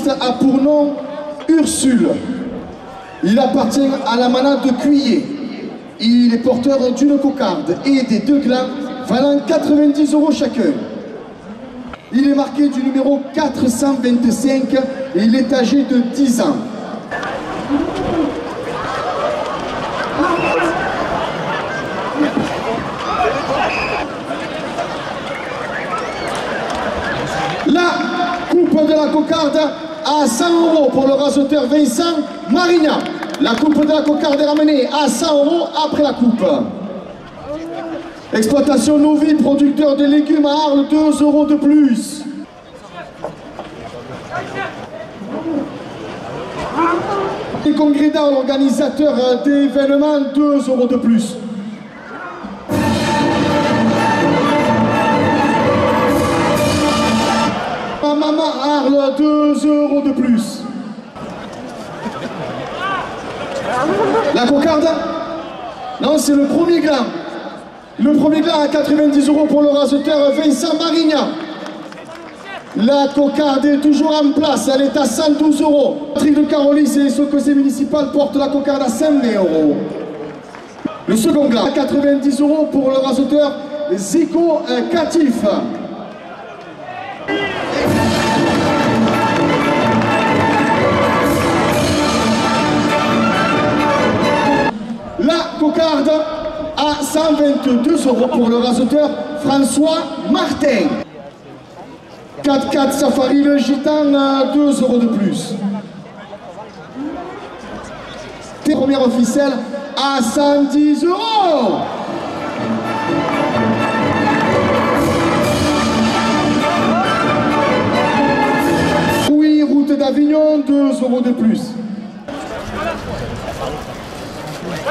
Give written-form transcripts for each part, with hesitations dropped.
piste a pour nom Ursule. Il appartient à la manade de Cuillé. Il est porteur d'une cocarde et des deux glands valant 90 € chacun. Il est marqué du numéro 425 et il est âgé de 10 ans. La coupe de la cocarde à 100 € pour le raseteur Vincent Marignan. La coupe de la cocarde est ramenée à 100 € après la coupe. Exploitation Novi, producteur de légumes à Arles, 2 € de plus. Et Congrès l'organisateur d'événements, 2 € de plus. Maman Arles, 2 € de plus. La cocarde? Non, c'est le premier gland. Le premier gland à 90 € pour le raseteur Vincent Marignan. La cocarde est toujours en place, elle est à 112 €. Patrick de Carolis et son conseil municipal porte la cocarde à 120 €. Le second gland à 90 € pour le raseteur Zico Catif. La cocarde à 122 € pour le raseteur François Martin. 4x4 Safari le Gitan, 2 € de plus. Première officielle à 110 €. Oui, route d'Avignon, 2 € de plus.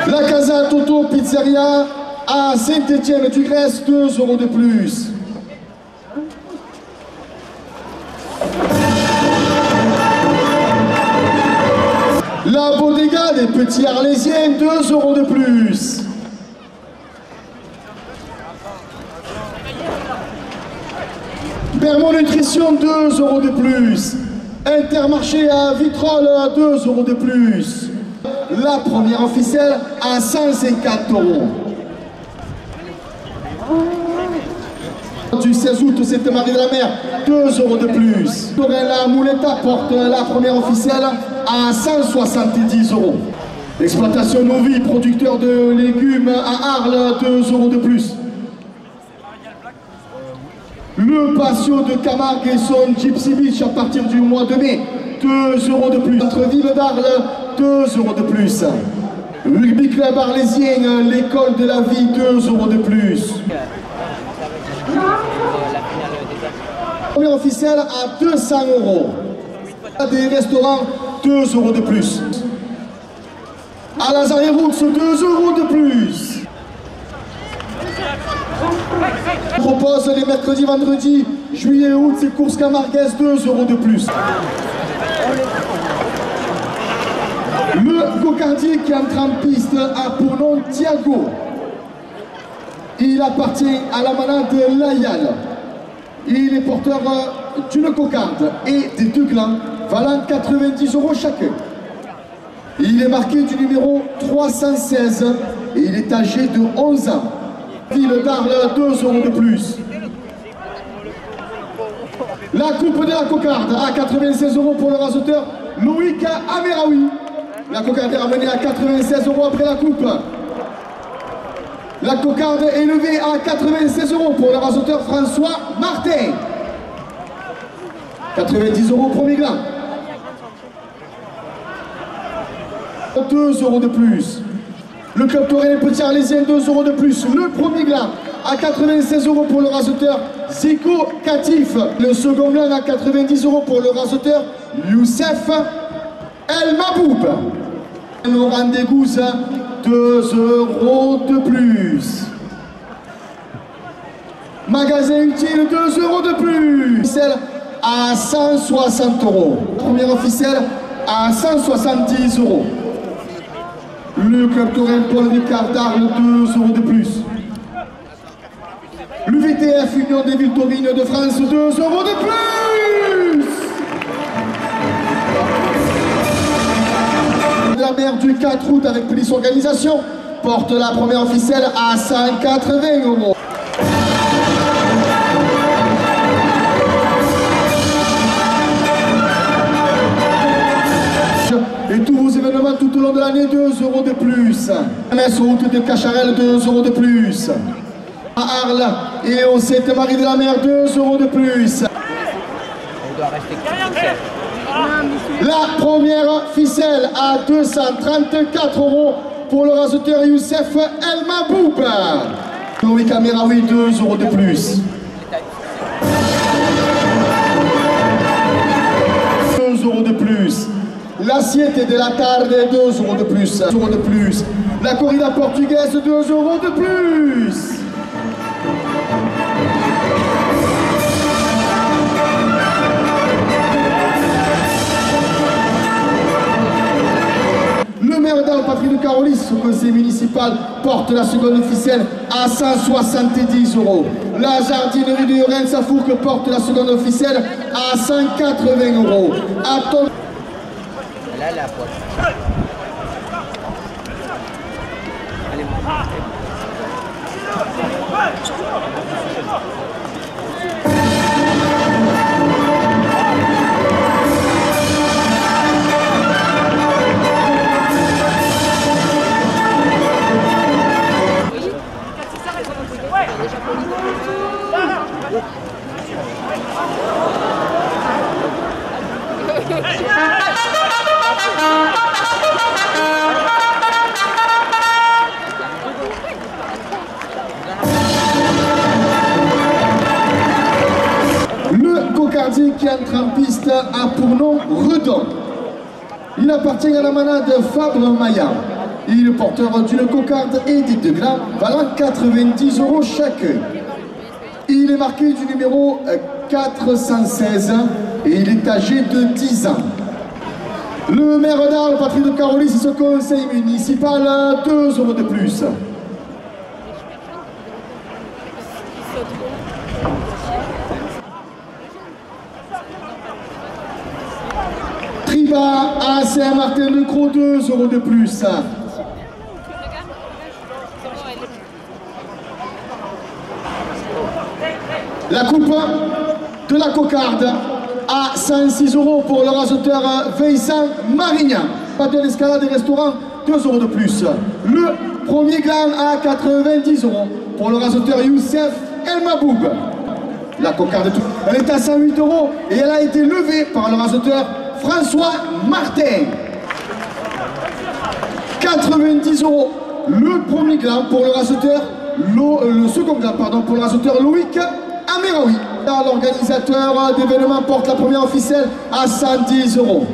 La Casa Toto Pizzeria à Saint-Étienne-du-Grèce, 2 € de plus. La Bodega des petits Arlésiens, 2 € de plus. Bermond Nutrition, 2 € de plus. Intermarché à Vitrolles, 2 € de plus. La première officielle à 150 €. Du 16 août, Sainte-Marie de la Mer, 2 € de plus. La Mouletta porte la première officielle à 170 €. Exploitation Novi, producteur de légumes à Arles, 2 € de plus. Le patio de Camargue et son Gypsy Beach à partir du mois de mai, 2 € de plus. Notre ville d'Arles, 2 € de plus. Rugby Club Arlésien, l'école de la vie, 2 € de plus. Première officielle à 200 €. Des restaurants, 2 € de plus. À Lazare-Roux, 2 € de plus. On propose les mercredis, vendredis, juillet et août, ces courses camarguaises, 2 € de plus. Le cocardier qui entre en piste a pour nom Thiago. Il appartient à la manade de Layal. Il est porteur d'une cocarde et des deux glands valant 90 € chacun. Il est marqué du numéro 316 et il est âgé de 11 ans. Ville d'Arles, 2 € de plus. La coupe de la cocarde à 96 € pour le raseteur Loïc Ameraoui. La cocarde est ramenée à 96 € après la coupe. La cocarde est élevée à 96 € pour le raseteur François Martin. 90 € premier gland. 2 € de plus. Le club Torrent Petit Arlésien, 2 € de plus. Le premier gland à 96 € pour le raseteur Zico Catif. Le second gland à 90 € pour le raseteur Youssef El Maboub. Laurent Dégouze, 2 € de plus. Magasin utile, 2 € de plus. Officielle à 160 €. Première officielle à 170 €. Le club Torrent Paul Ricard d'Arles, 2 € de plus. L'UVTF Union des Villes Taurines de France, 2 € de plus. la Mer du 4 août avec Police Organisation porte la première ficelle à 180 €. Et tous vos événements tout au long de l'année, 2 € de plus. MS route de Cacharel, 2 € de plus. À Arles et au Sainte-Marie de la Mer, 2 € de plus. La première ficelle à 234 € pour le raseteur Youssef El Maboub. Loïc Amiraoui, 2 € de plus. 2 € de plus. L'assiette de la tarde, 2 € de plus. 2 € de plus. La corrida portugaise, 2 € de plus. Le maire d'Arles, Patrick de Carolis, au conseil municipal, porte la seconde ficelle à 170 €. La jardinerie de Yoren Safourc porte la seconde ficelle à 180 €. Là, la pote. Allez, le cocardier qui entre en piste a pour nom Redon. Il appartient à la manade Fabre Maya. Il est le porteur d'une cocarde et des 2 grammes valant 90 € chacun. Il est marqué du numéro 416 et il est âgé de 10 ans. Le maire d'Arles, Patrick de Carolis et son conseil municipal, 2 € de plus. Triba à Saint-Martin-de-Croix, 2 € de plus. La coupe de la cocarde à 106 € pour le raseteur Vincent Marignan. Pas de l'escalade des restaurants, 2 € de plus. Le premier gland à 90 € pour le raseteur Youssef El Maboub. La cocarde, elle est à 108 € et elle a été levée par le raseteur François Martin. 90 € le premier gland pour le raseteur, le second gland pardon, pour le raseteur Loïc Amiraoui. L'organisateur d'événement porte la première ficelle à 110 €.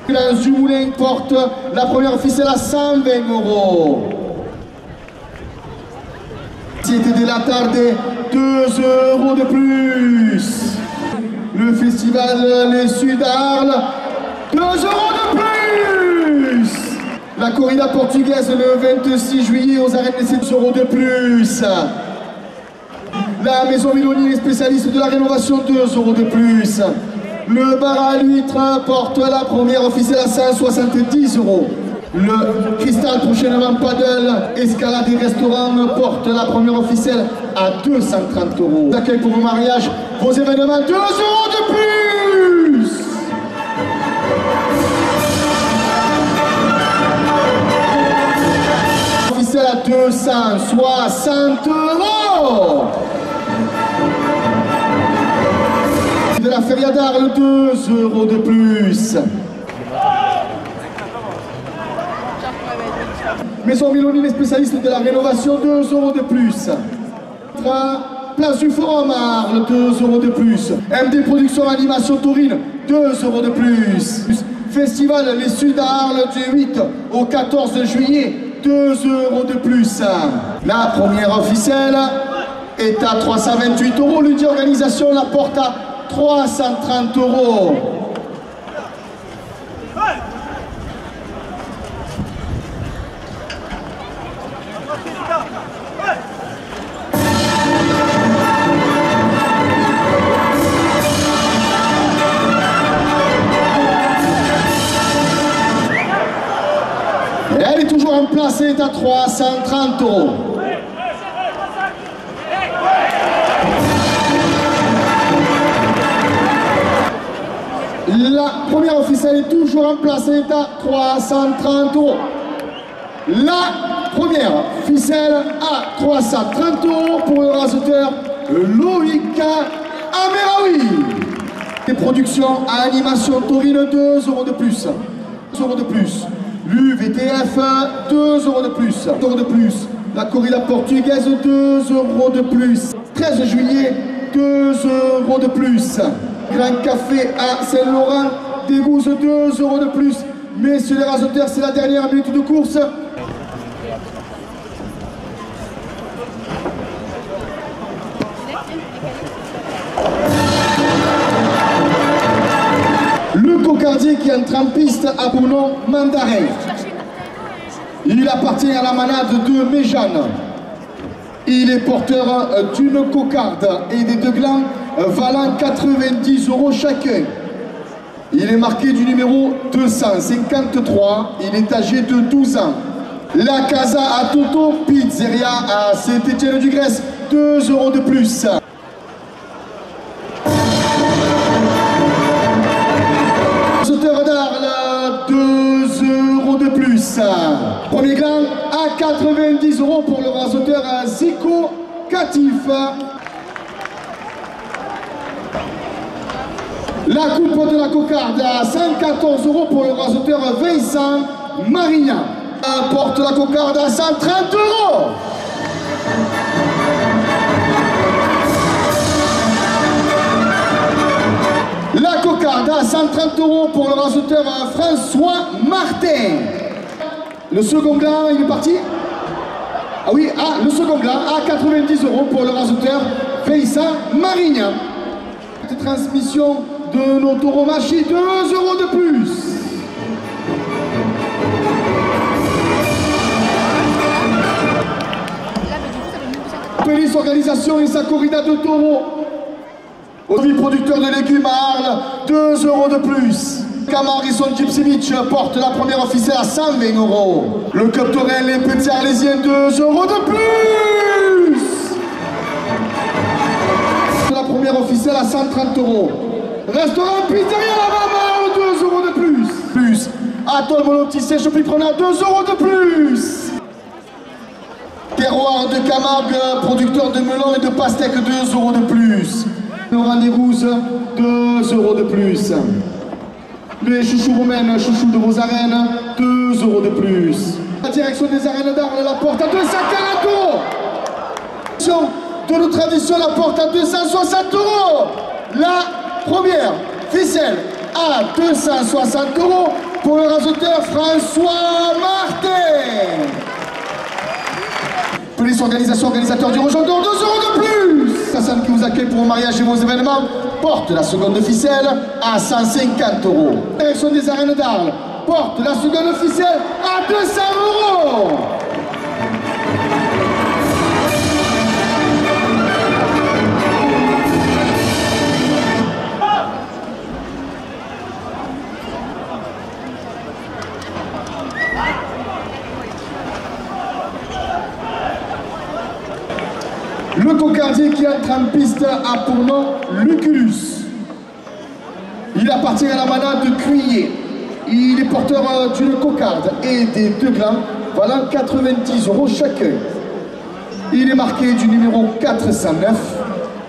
La Jumoulin porte la première ficelle à 120 €. C'était de la tarde, 2 € de plus. Le festival Les Sud Arles, 2 € de plus. La corrida portugaise le 26 juillet aux arènes, 7 € de plus. La maison Miloni, les spécialistes de la rénovation, 2 € de plus. Le bar à l'huître porte la première officielle à 170 €. Le Cristal prochainement Paddle, escalade et restaurant porte la première officielle à 230 €. Accueil pour vos mariages, vos événements, 2 € de plus. Officielle à 260 €. De la Feria d'Arles, 2 € de plus. Maison Miloni, les spécialistes de la rénovation, 2 € de plus. Place du Forum à Arles, 2 € de plus. MD Productions Animation Taurine, 2 € de plus. Festival Les Sud à Arles du 8 au 14 juillet, 2 € de plus. La première officielle est à 328 €. L'UDI Organisation la porte à 330 €. Elle est toujours en place, elle est à 330 €. La première officielle est toujours en place, elle est à 330 €. La première ficelle à 330 € pour le raseteur Loïc Ameraoui. Les productions à animation taurine, 2 € de plus. 2 € de plus. L'UVTF, 2 € de plus. 2 € de plus. La corrida portugaise, 2 € de plus. 13 juillet, 2 € de plus. Grand Café à Saint-Laurent, Dégouze, 2 € de plus. Messieurs les raseteurs, c'est la dernière minute de course. Le cocardier qui entre en piste a pour nom Mandarin. Il appartient à la manade de Méjeanne. Il est porteur d'une cocarde et des deux glands valant 90 € chacun. Il est marqué du numéro 253. Il est âgé de 12 ans. La Casa à Toto Pizzeria à Saint-Étienne-du-Grèce, 2 € de plus. Sauteur d'Arles, 2 € de plus. Premier gland à 90 € pour le raseteur Zico Catif. La coupe de la cocarde à 114 € pour le raseteur Vincent Marignan. Porte la cocarde à 130 €. La cocarde à 130 € pour le raseteur François Martin. Le second gland, il est parti? Ah oui, le second gland à 90 € pour le raseteur Vincent Marignan. Transmission de nos tauromachie, 2 € de plus. Police organisation et sa corrida de taureaux. Aujourd'hui producteur de légumes à Arles, 2 € de plus. Camargue et son Gypsy porte la première officielle à 120 €. Le Club Torel, les petits Arlésiens, 2 € de plus. La première officielle à 130 €. Restaurant Pizzeria La Maman, 2 € de plus. Atoll Monopticien Shopping Preneur, 2 € de plus. Terroir de Camargue, producteur de melons et de pastèques, 2 € de plus. Laurent Desgouzes, 2 € de plus. Les chouchous romaines, chouchous de vos arènes, 2 € de plus. La direction des arènes d'Arles, la porte à 240 €. De notre tradition, la porte à 260 €. La première ficelle à 260 € pour le raseteur François Martin. Police organisation, organisateur du Rejoindre, 2 € de plus. Personne qui vous accueille pour vos mariages et vos événements porte la seconde ficelle à 150 €. Direction des arènes d'Arles porte la seconde ficelle à 200 €. Le cocardier qui entre en piste a pour nom Lucullus. Il appartient à la manade de Cuillet. Il est porteur d'une cocarde et des deux glands valant 90 € chacun. Il est marqué du numéro 409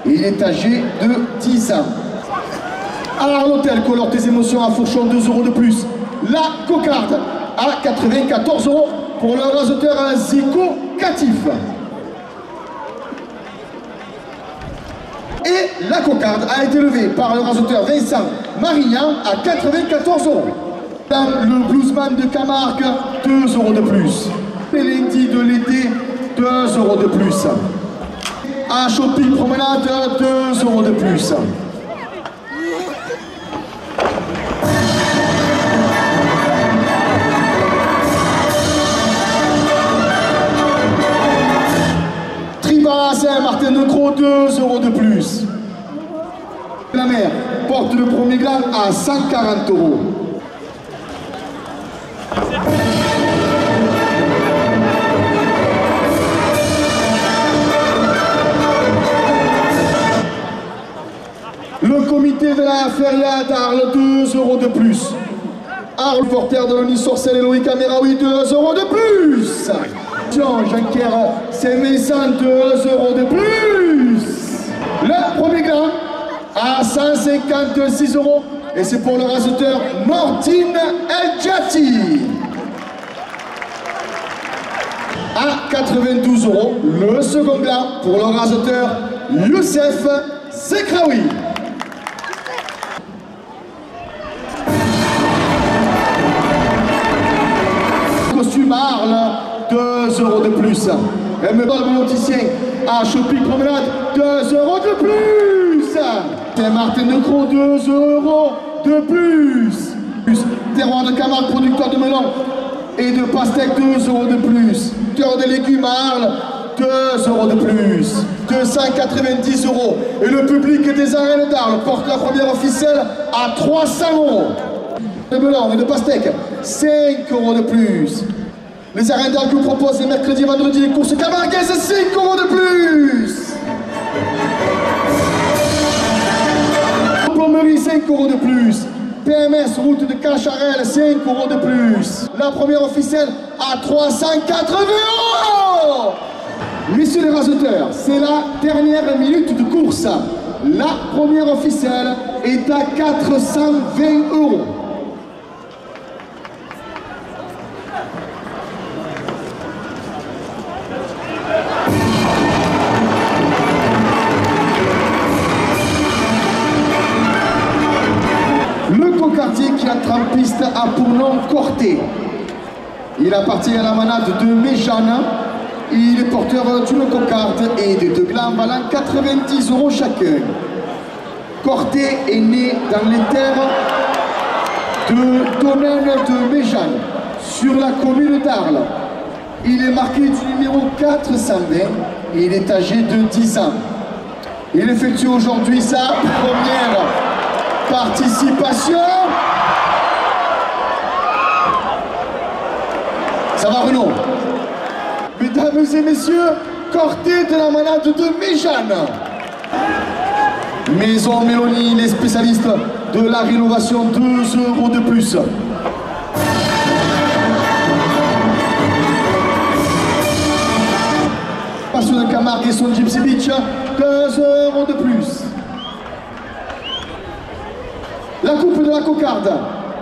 et il est âgé de 10 ans. Alors l'hôtel colore tes émotions à Fourchon, 2 € de plus. La cocarde à 94 € pour le raseteur Zico Catif. Et la cocarde a été levée par le raseteur Vincent Marignan à 94 €. Dans le bluesman de Camargue, 2 € de plus. Les lundis de l'été, 2 € de plus. À Shopping Promenade, 2 € de plus. Tribar à Saint-Martin-de-Croix, 2 € de plus. La mer porte le premier gland à 140 €. comité de la Feria d'Arles, 2 euros de plus. Arles, porteur de l'ONI Sorcel et Loïc Ameraoui, 2 euros de plus. Jean-Pierre Saint-Vincent, 2 euros de plus. Le premier gain à 156 euros. Et c'est pour le raseteur Martine El-Djati. À 92 euros, le second gain pour le raseteur Youssef Zekraoui. Costume Arles, 2 euros de plus. Et me donne mon opticien à Shopping Promenade, 2 euros de plus. Saint-Martin de Croix, 2 euros de plus. Terroir de Camargue, producteur de melon et de pastèques, 2 euros de plus. Terre de légumes à Arles, 2 euros de plus. 290 euros. Et le public des arènes d'Arles porte la première officielle à 300 euros. De melon et de pastèques, 5 euros de plus. Les arènes d'Arles vous proposent les mercredis et vendredis les courses camarguaises, 5 euros de plus. Plomberie, 5 euros de plus. PMS, route de Cacharel, 5 euros de plus. La première officielle à 380 euros. Messieurs les raseteurs, c'est la dernière minute de course. La première officielle est à 420 euros. Qui entre en piste a pour nom Corté. Il appartient à la manade de Méjane. Il est porteur d'une cocarde et de 2 glands valant 90 euros chacun. Corté est né dans les terres de domaine de Méjane, sur la commune d'Arles. Il est marqué du numéro 420 et il est âgé de 10 ans. Il effectue aujourd'hui sa première participation. Ça va Renaud? Mesdames et messieurs, Corté de la manade de Méjane. Maison Mélanie, les spécialistes de la rénovation, 2 euros de plus. Passion de Camargue et son Gypsy Beach, 2 euros de plus. La coupe de la cocarde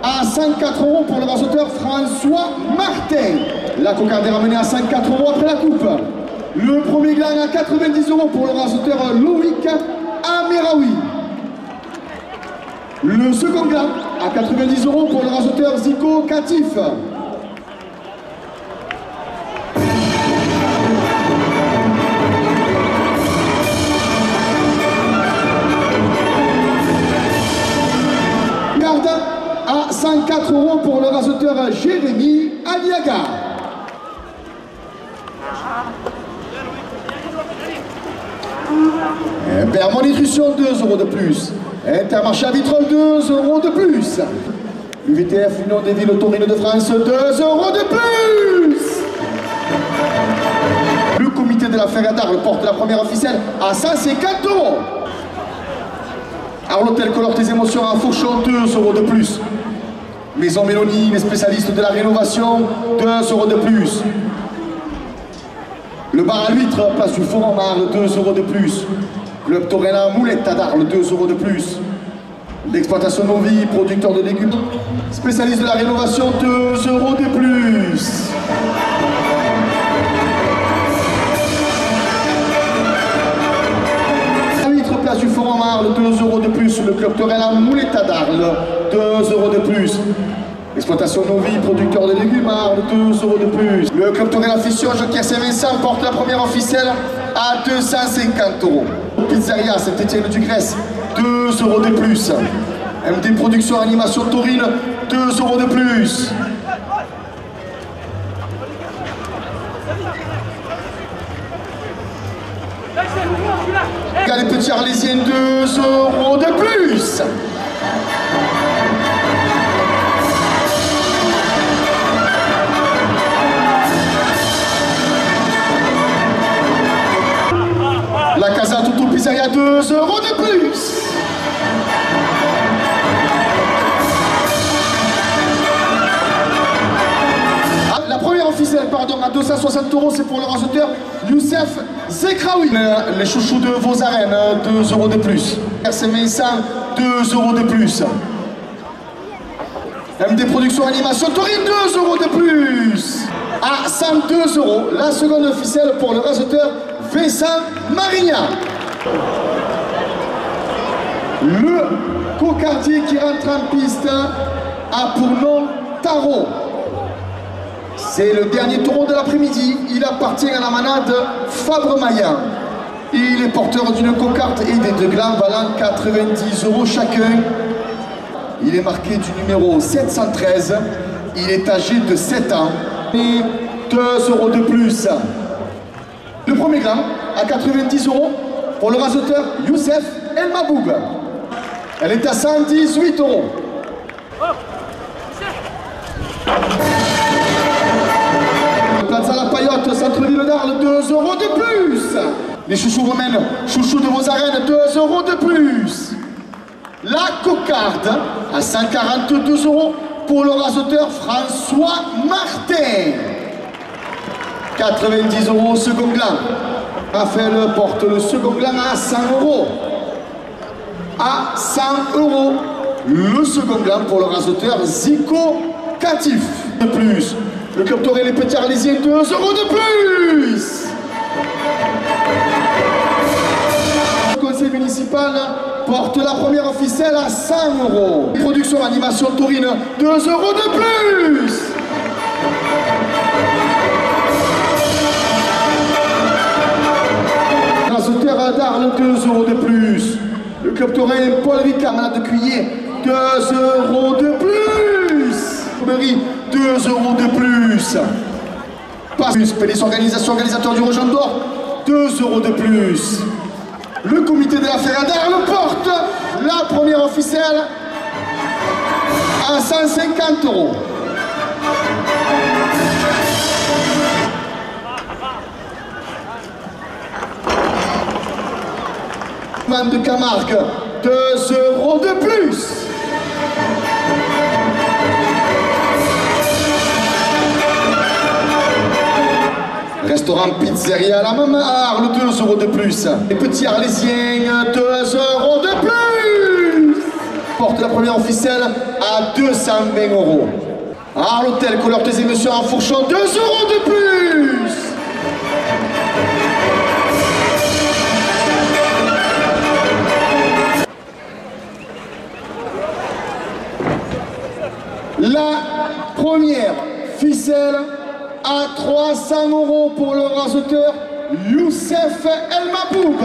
à 104 euros pour le raseteur François Martin. La cocarde est ramenée à 104 euros après la coupe. Le premier gland à 90 euros pour le raseteur Loïc Ameraoui. Le second gland à 90 euros pour le raseteur Zico Catif. À 104 euros pour le raseteur Jérémy Aliaga. Bermond Nutrition, 2 euros de plus. Intermarché à Vitrolles, 2 euros de plus. UVTF, Union des villes taurines de France, 2 euros de plus. Le comité de la Feria d'Arles porte la première officielle à 150 euros. Alors l'hôtel Colore tes émotions à Fourchon, 2 euros de plus. Maison Mélanie, les spécialistes de la rénovation, 2 euros de plus. Le bar à l'huître, place du Forum à Arles, 2 euros de plus. Club Torena Moulette à Arles, 2 euros de plus. L'exploitation Novi, producteur de légumes, spécialiste de la rénovation, 2 euros de plus. Place du Forum à Arles, 2 euros de plus. Le club Torena Moulette à Arles, 2 euros de plus. Exploitation Novi, producteur de légumes à Arles, 2 euros de plus. Le club Torena Fission, Jean-Pierre Saint-Vincent porte la première officielle à 250 euros. Pizzeria Saint-Étienne-du-Grèce, 2 euros de plus. MD Production Animation Taurine, 2 euros de plus. Les petits Arlésiens, 2 euros de plus. La Casa Toutou Pizzeria, 2 euros de plus. pardon, à 260 €, c'est pour le raseteur Youssef Zekraoui. Les chouchous de vos arènes, 2 € de plus. RC Vincent, 2 € de plus. MD Productions Animation Taurine, 2 € de plus. À 102 €, la seconde officielle pour le raseteur Vincent Marignan. Le cocardier qui rentre en piste a pour nom Tarot. C'est le dernier taureau de l'après-midi. Il appartient à la manade Fabre-Maillan. Il est porteur d'une cocarde et des 2 glands valant 90 € chacun. Il est marqué du numéro 713. Il est âgé de 7 ans. Et 2 € de plus. Le premier gland à 90 € pour le raseteur Youssef El Maboub. Elle est à 118 €. Plaza La Paillotte, centre-ville d'Arles, 2 € de plus. Les chouchous romaines, chouchous de vos arènes, 2 € de plus. La cocarde à 142 € pour le raseteur François Martin. 90 € au second gland. Raphaël porte le second gland à 100 €. À 100 € le second gland pour le raseteur Zico Catif. De plus, le club Toré les Petits Arlésiens, 2 € de plus. Le conseil municipal porte la première officielle à 100 €. Production Animation Taurine, 2 € de plus. Raseteur d'Arles, 2 € de plus. Le club taurin Paul Ricard, malade de Cuillé, 2 € de plus. Mairie, 2 € de plus. Pas plus. Les organisateurs du Rogent d'Or, 2 € de plus. Le comité de la Ferra d'Arles porte la première officielle à 150 €. De Camargue, 2 € de plus. Restaurant Pizzeria La Mama Arles, 2 € de plus. Les Petits Arlésiens, 2 € de plus. Porte la première officielle à 220 €. Arles Hôtel, Couleur des émissions en fourchon, 2 € de plus. La première ficelle à 300 € pour le raseteur Youssef El Maboub.